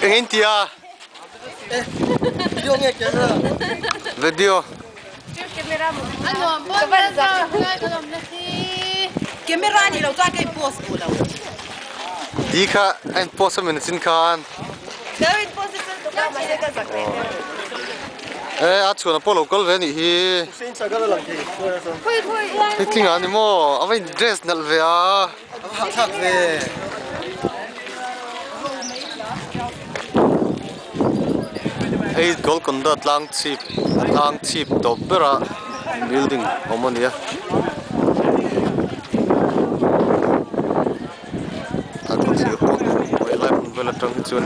Ingin tia. Video nghe camera. Video. Ano, bon sa kalom na si. Camera ni lo cha cái post ko lo. Di ka anh post mình xin khan. David post ko ka ma se ka sak. À chuan po local ve ni hi. Xin chào các bạn thì Thôi thôi. Hi ting ani mo, avai dress nal ve a. học thạc về. Hey Golkonda lang chip Durbara building omonia. Aku sih kok, boleh bela tong chuan.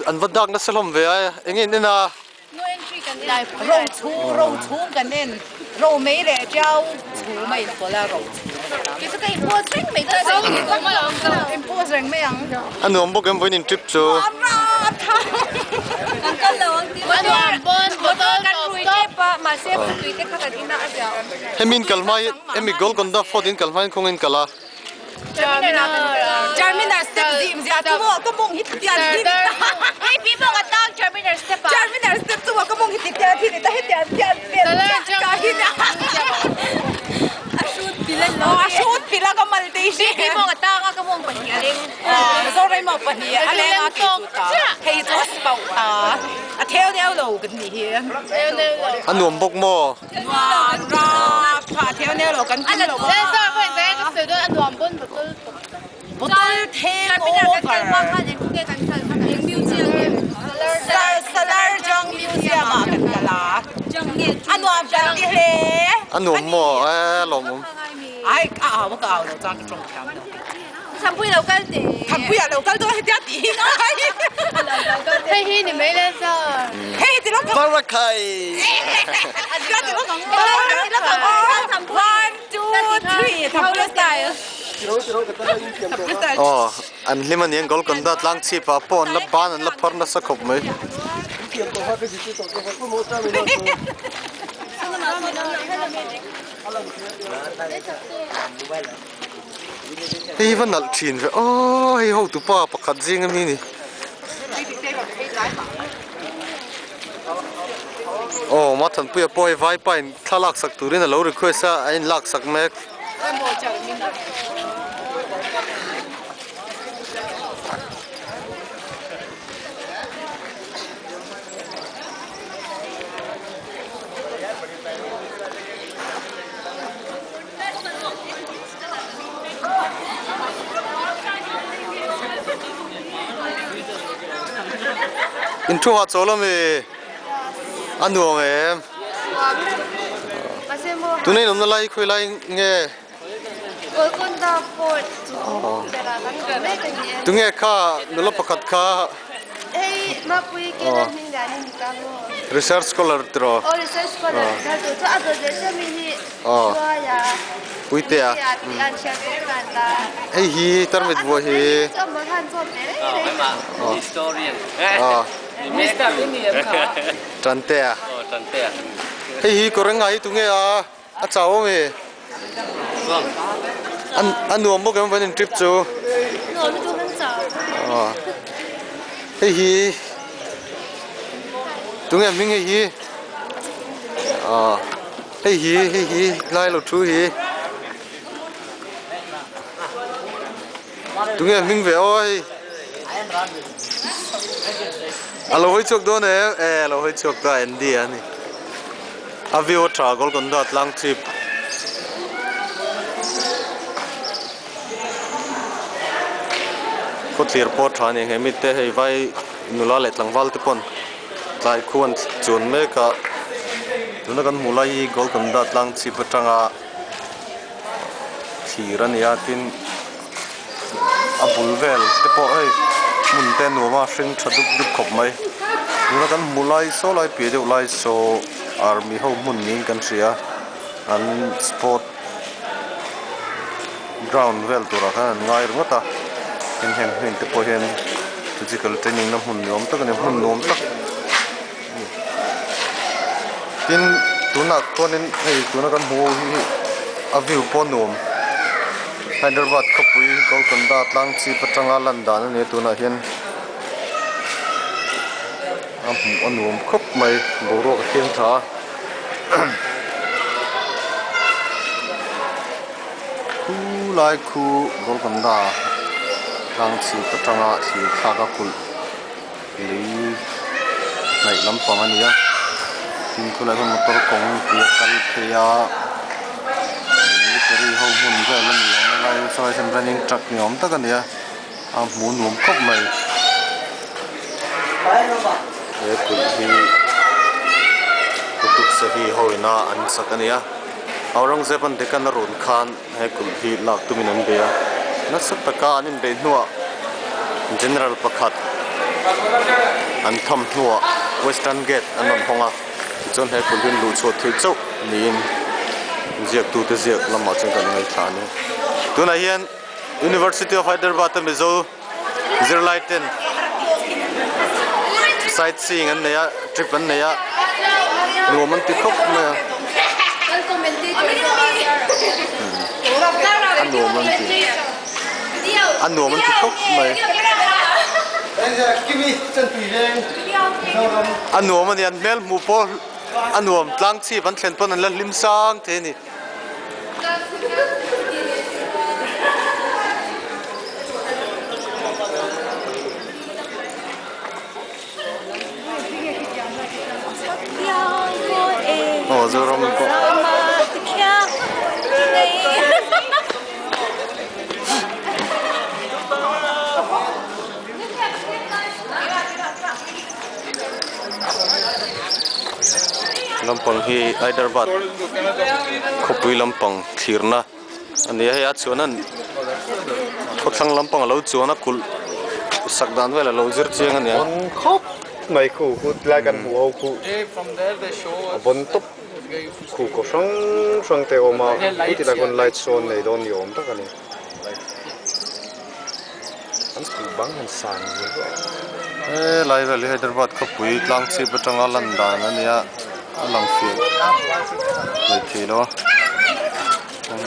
An vadak na salom ve a engin na No entry kan lai rong chu kan nen. Rong mei le jiao chu mei ko la rong. Ki sa kai po sing mei da sa ki ko ma lang sa. Im po sing mei ang. anu ambok em voin trip chu. Ang kan lo ang ti. Ano, bon, botol, kan rui te pa ma se pui te kha kan ina a ja. Hemin kalmai emi Golkonda Fort in kalmai khongin kala. Terminal step dim ja tu mo ko mong hit tian hi. Hey, people nga tag terminal step pa. Terminal step tu mo ko mong hit tian hi ta hit tian. Ka hi na. Shoot pila lo. Shoot pila ka maltese. People nga tag ka mong pahialing. Sorry mo pa niya. Aleng a tu ta. Hey just pau ta. A theo theo lo kan ni hi. Anu ambok mo. Ra pa theo theo lo kan Ano, lo. sa ko sa ko sa do ano bon botol. Botol theo over. Salar jong museum a kan kala. Ano am jang di he. Anu mo lom. Ai a mo ka lo jang trong kam. Thằng Pui lâu cái gì? Thằng bây giờ đâu có tôi hết tí ngay. Hey, hi, ni mấy lên sao? Hey, thì nó còn. Barakai. Cái thì nó còn. One, two, three. Thằng bây giờ. Oh, an liman yang Golkonda lang chip a pon la ban an la phorna sa khop mai. Tiệm tổ hợp cái gì tổ hợp có một trăm million. Hey van al chin ve. Oh, hey ho tu pa pakhat jing ami ni. Oh, ma than puya poi vai pa in thalak sak turin a lo request a in lak sak mek. Intro hat solo me anu em tu nei nom na lai khoi lai nge Golkonda Fort tu nge kha nulo pakhat kha Hey, ma pui ke na ning da ni ka mo. research scholar tro Oh, research ko na. Sa to sa ato de sa mi ni. Oh. Ya. puite a Ya, ti an sia ko kan ta. ei hi tarmit bo hi Sa mo han so pe. Historian. Mr. William ka. trante a Oh, tante. ei hi korangai tu nge a chao me anu mo gam van trip chu No, mi tu han sa. oh ei hi tu nge ming hi oh ei hi lai lo thu hi tu nge ming ve oi alo hoi chok do ne alo hoi chok da endi ani avio tra Golkonda lang chip ko clear po thani hemit te hei vai nula let lang wal te pon lai khuan chun me ka tuna kan mulai Golkonda lang chip atanga thiran ya tin abul vel te po ei mun te no ma hring thaduk duk khop mai tuna kan mulai so lai pe de lai so army ho mun ning kan ria an sport ground vel tura kan ngai ngota hen te po hen physical training na hun nom tak ne hun nom tak tin tuna konin ei tuna kan hu hi a view ponum Hyderabad khopui Golkonda tlang chi patanga landa na ne tuna hian anum khop mai boro ka thiam tha khu lai khu Golkonda tlang chi patanga hi thaga kul li nai lampang ania tin khulai hon motor kong pia kal phia military ho hun ja lam ni lai soi sem running truck ni om ta kan ya mu num khop mai e kul hi kutuk sahi hoina an sakania aurangzeb an dekan ron khan he kul hi lak tumin an bea na sataka anin be nuwa general pakhat an tham nuwa western gate anon honga chon he kul hin lu chho thei chau niin ziak tu te ziak lama chung kan ngai thani tuna hian University of Hyderabad Mizo zirlaiten sightseeing an neya trip an neya numan ti khop na an numan ti khop mai an numan yan mel mu pol an nuam tlang chi ban thlen pon an la lim sang the ni zorom ko lampang hi Hyderabad khopui lampang thirna ani he achuanan khothlang lampang lo chuana kul sakdan wela lo zir chiang ani khop mai khu lai kan hu au khu From there they show us bon top khu ko sang te oma uti la kon light show nei don yom ta kani an ku bang han san lai valley Hyderabad khopui tlang chi patanga landan ania alang fi le thilo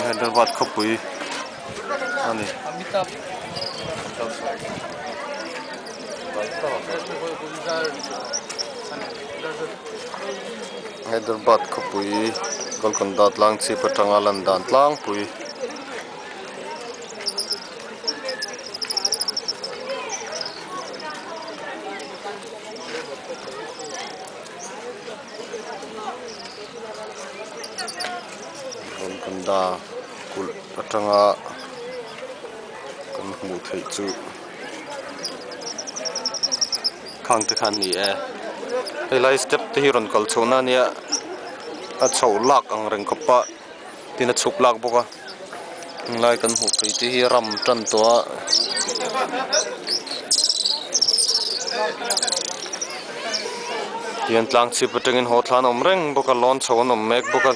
Hyderabad khopui ani Hyderabad khopui Golkonda tlang chi patanga landan tlang pui Golkonda kul patanga kan mu thei chu khang te khan ni e helai step te hiron kal chona nia a chho lak ang reng khopa tina chuk lak boka lai kan hu pe te hi ram tan to tian tlang chi patengin ho thlan om reng boka lon chhon om mek boka